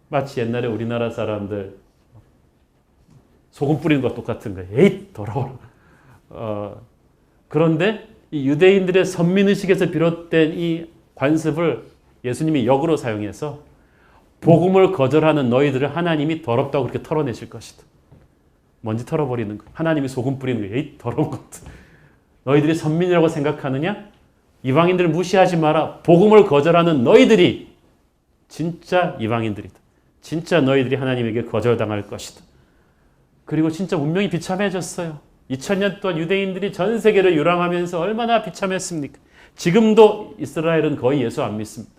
마치 옛날에 우리나라 사람들 소금 뿌리는 것과 똑같은 거예요. 에이 더러워. 그런데 이 유대인들의 선민의식에서 비롯된 이 관습을 예수님이 역으로 사용해서 복음을 거절하는 너희들을 하나님이 더럽다고 그렇게 털어내실 것이다. 먼지 털어버리는 거. 하나님이 소금 뿌리는 거. 에이 더러운 것들. 너희들이 선민이라고 생각하느냐? 이방인들을 무시하지 마라. 복음을 거절하는 너희들이 진짜 이방인들이다. 진짜 너희들이 하나님에게 거절당할 것이다. 그리고 진짜 운명이 비참해졌어요. 2000년 동안 유대인들이 전 세계를 유랑하면서 얼마나 비참했습니까? 지금도 이스라엘은 거의 예수 안 믿습니다.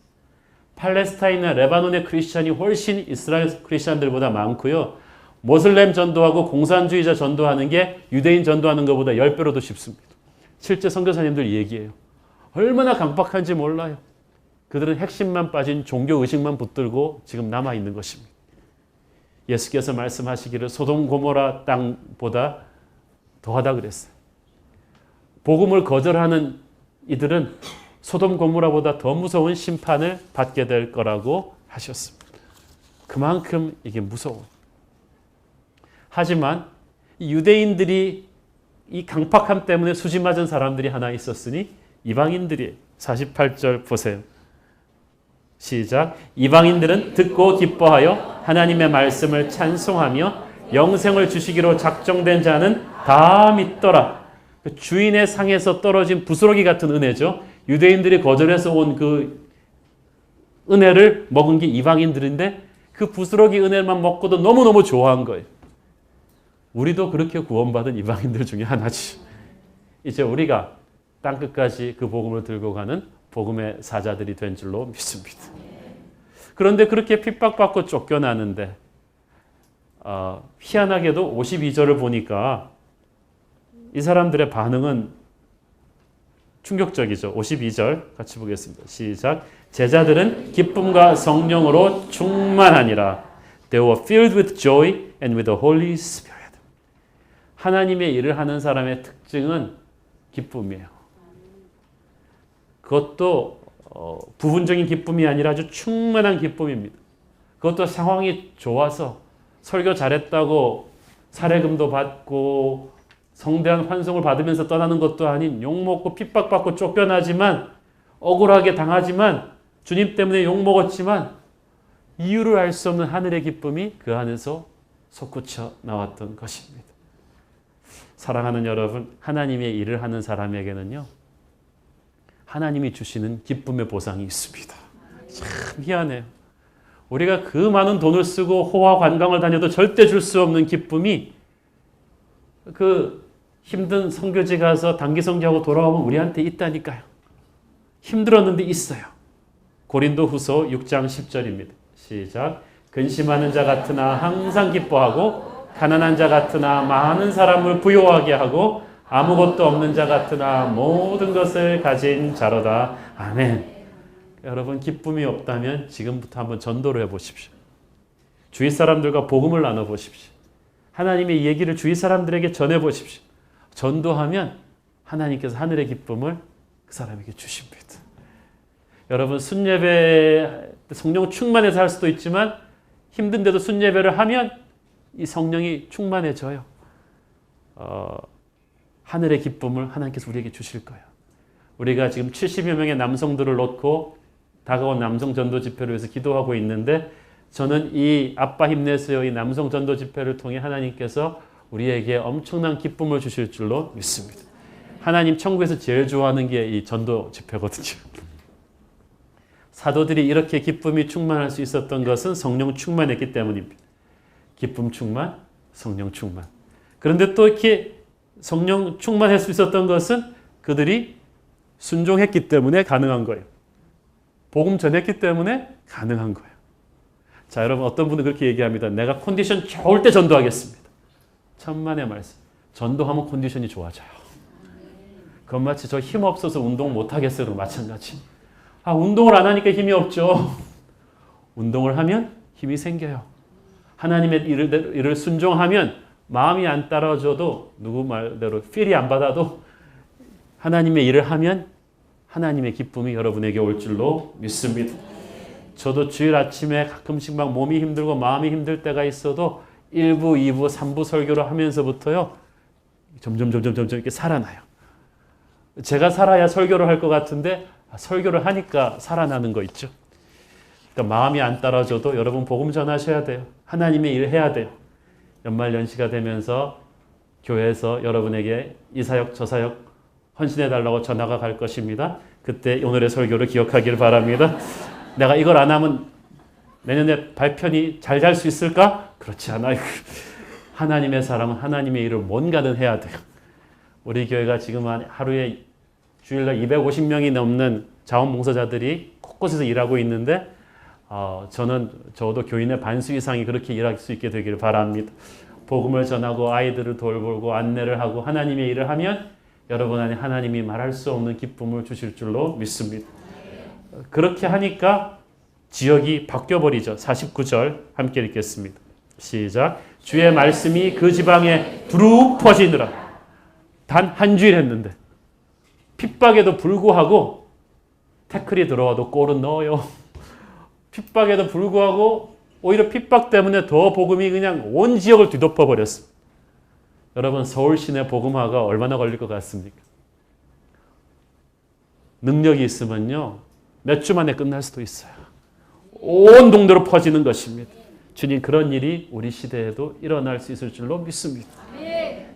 팔레스타인이나 레바논의 크리스찬이 훨씬 이스라엘 크리스찬들보다 많고요. 모슬렘 전도하고 공산주의자 전도하는 게 유대인 전도하는 것보다 10배로 더 쉽습니다. 실제 선교사님들 얘기해요. 얼마나 강박한지 몰라요. 그들은 핵심만 빠진 종교의식만 붙들고 지금 남아있는 것입니다. 예수께서 말씀하시기를 소돔 고모라 땅보다 더하다 그랬어요. 복음을 거절하는 이들은 소돔 고모라보다 더 무서운 심판을 받게 될 거라고 하셨습니다. 그만큼 이게 무서워요. 하지만 유대인들이 이 강팍함 때문에 수지 맞은 사람들이 하나 있었으니 이방인들이 48절 보세요. 시작. 이방인들은 듣고 기뻐하여 하나님의 말씀을 찬송하며 영생을 주시기로 작정된 자는 다 믿더라. 주인의 상에서 떨어진 부스러기 같은 은혜죠. 유대인들이 거절해서 온 그 은혜를 먹은 게 이방인들인데 그 부스러기 은혜만 먹고도 너무너무 좋아한 거예요. 우리도 그렇게 구원받은 이방인들 중에 하나지. 이제 우리가 땅끝까지 그 복음을 들고 가는 복음의 사자들이 된 줄로 믿습니다. 그런데 그렇게 핍박받고 쫓겨나는데 희한하게도 52절을 보니까 이 사람들의 반응은 충격적이죠. 52절 같이 보겠습니다. 시작. 제자들은 기쁨과 성령으로 충만하니라. They were filled with joy and with the Holy Spirit. 하나님의 일을 하는 사람의 특징은 기쁨이에요. 그것도 부분적인 기쁨이 아니라 아주 충만한 기쁨입니다. 그것도 상황이 좋아서 설교 잘했다고 사례금도 받고 성대한 환송을 받으면서 떠나는 것도 아닌 욕먹고 핍박받고 쫓겨나지만 억울하게 당하지만 주님 때문에 욕먹었지만 이유를 알 수 없는 하늘의 기쁨이 그 안에서 솟구쳐 나왔던 것입니다. 사랑하는 여러분, 하나님의 일을 하는 사람에게는요, 하나님이 주시는 기쁨의 보상이 있습니다. 참 희한해요. 우리가 그 많은 돈을 쓰고 호화 관광을 다녀도 절대 줄 수 없는 기쁨이 그 힘든 선교지 가서 단기 선교하고 돌아오면 우리한테 있다니까요. 힘들었는데 있어요. 고린도 후서 6장 10절입니다. 시작. 근심하는 자 같으나 항상 기뻐하고 가난한 자 같으나 많은 사람을 부요하게 하고 아무것도 없는 자 같으나 모든 것을 가진 자로다. 아멘. 여러분, 기쁨이 없다면 지금부터 한번 전도를 해보십시오. 주위 사람들과 복음을 나눠보십시오. 하나님의 얘기를 주위 사람들에게 전해보십시오. 전도하면 하나님께서 하늘의 기쁨을 그 사람에게 주십니다. 여러분, 순예배 성령 충만해서 할 수도 있지만 힘든데도 순예배를 하면 이 성령이 충만해져요. 하늘의 기쁨을 하나님께서 우리에게 주실 거예요. 우리가 지금 70여 명의 남성들을 놓고 다가온 남성 전도 집회를 위해서 기도하고 있는데 저는 이 아빠 힘내세요 이 남성 전도 집회를 통해 하나님께서 우리에게 엄청난 기쁨을 주실 줄로 믿습니다. 하나님 천국에서 제일 좋아하는 게 이 전도 집회거든요. 사도들이 이렇게 기쁨이 충만할 수 있었던 것은 성령 충만했기 때문입니다. 기쁨 충만, 성령 충만. 그런데 또 이렇게 성령 충만할 수 있었던 것은 그들이 순종했기 때문에 가능한 거예요. 복음 전했기 때문에 가능한 거예요. 자, 여러분, 어떤 분은 그렇게 얘기합니다. 내가 컨디션 좋을 때 전도하겠습니다. 천만의 말씀. 전도하면 컨디션이 좋아져요. 그건 마치 저 힘 없어서 운동 못하겠어요. 마찬가지. 운동을 안 하니까 힘이 없죠. 운동을 하면 힘이 생겨요. 하나님의 일을 순종하면 마음이 안 따라줘도 누구 말대로 필이 안 받아도 하나님의 일을 하면 하나님의 기쁨이 여러분에게 올 줄로 믿습니다. 저도 주일 아침에 가끔씩 막 몸이 힘들고 마음이 힘들 때가 있어도 1부, 2부, 3부 설교를 하면서부터요. 점점 이렇게 살아나요. 제가 살아야 설교를 할 것 같은데 설교를 하니까 살아나는 거 있죠. 그러니까 마음이 안 따라줘도 여러분 복음 전하셔야 돼요. 하나님의 일 해야 돼요. 연말 연시가 되면서 교회에서 여러분에게 이 사역 저 사역 헌신해달라고 전화가 갈 것입니다. 그때 오늘의 설교를 기억하기를 바랍니다. 내가 이걸 안 하면 내년에 발편이 잘 잘 수 있을까? 그렇지 않아요. 하나님의 사람은 하나님의 일을 뭔가는 해야 돼요. 우리 교회가 지금 하루에 주일날 250명이 넘는 자원봉사자들이 곳곳에서 일하고 있는데 저는 적어도 교인의 반수 이상이 그렇게 일할 수 있게 되기를 바랍니다. 복음을 전하고 아이들을 돌보고 안내를 하고 하나님의 일을 하면 여러분 안에 하나님이 말할 수 없는 기쁨을 주실 줄로 믿습니다. 그렇게 하니까 지역이 바뀌어버리죠. 49절 함께 읽겠습니다. 시작. 주의 말씀이 그 지방에 두루 퍼지느라. 단 한 주일 했는데 핍박에도 불구하고 태클이 들어와도 골은 넣어요. 핍박에도 불구하고 오히려 핍박 때문에 더 복음이 그냥 온 지역을 뒤덮어 버렸습니다. 여러분 서울 시내 복음화가 얼마나 걸릴 것 같습니까? 능력이 있으면요 몇 주 만에 끝날 수도 있어요. 온 동네로 퍼지는 것입니다. 주님 그런 일이 우리 시대에도 일어날 수 있을 줄로 믿습니다.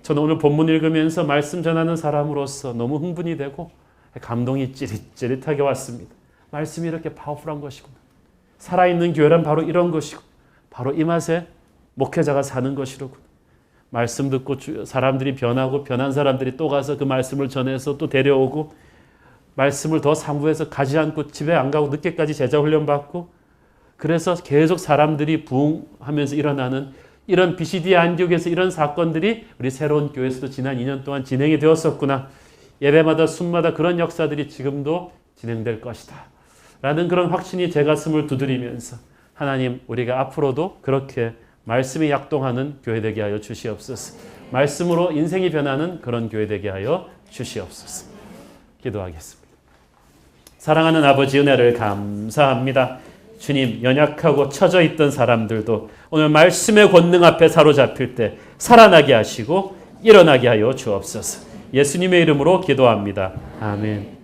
저는 오늘 본문 읽으면서 말씀 전하는 사람으로서 너무 흥분이 되고 감동이 찌릿찌릿하게 왔습니다. 말씀이 이렇게 파워풀한 것이구나. 살아있는 교회란 바로 이런 것이고 바로 이 맛에 목회자가 사는 것이로구나. 말씀 듣고 사람들이 변하고 변한 사람들이 또 가서 그 말씀을 전해서 또 데려오고 말씀을 더 상부해서 가지 않고 집에 안 가고 늦게까지 제자 훈련 받고 그래서 계속 사람들이 부흥하면서 일어나는 이런 BCD 안디옥에서 이런 사건들이 우리 새로운 교회에서도 지난 2년 동안 진행이 되었었구나. 예배마다 순마다 그런 역사들이 지금도 진행될 것이다. 라는 그런 확신이 제 가슴을 두드리면서 하나님 우리가 앞으로도 그렇게 말씀이 약동하는 교회 되게 하여 주시옵소서. 말씀으로 인생이 변하는 그런 교회 되게 하여 주시옵소서. 기도하겠습니다. 사랑하는 아버지 은혜를 감사합니다. 주님 연약하고 처져 있던 사람들도 오늘 말씀의 권능 앞에 사로잡힐 때 살아나게 하시고 일어나게 하여 주옵소서. 예수님의 이름으로 기도합니다. 아멘.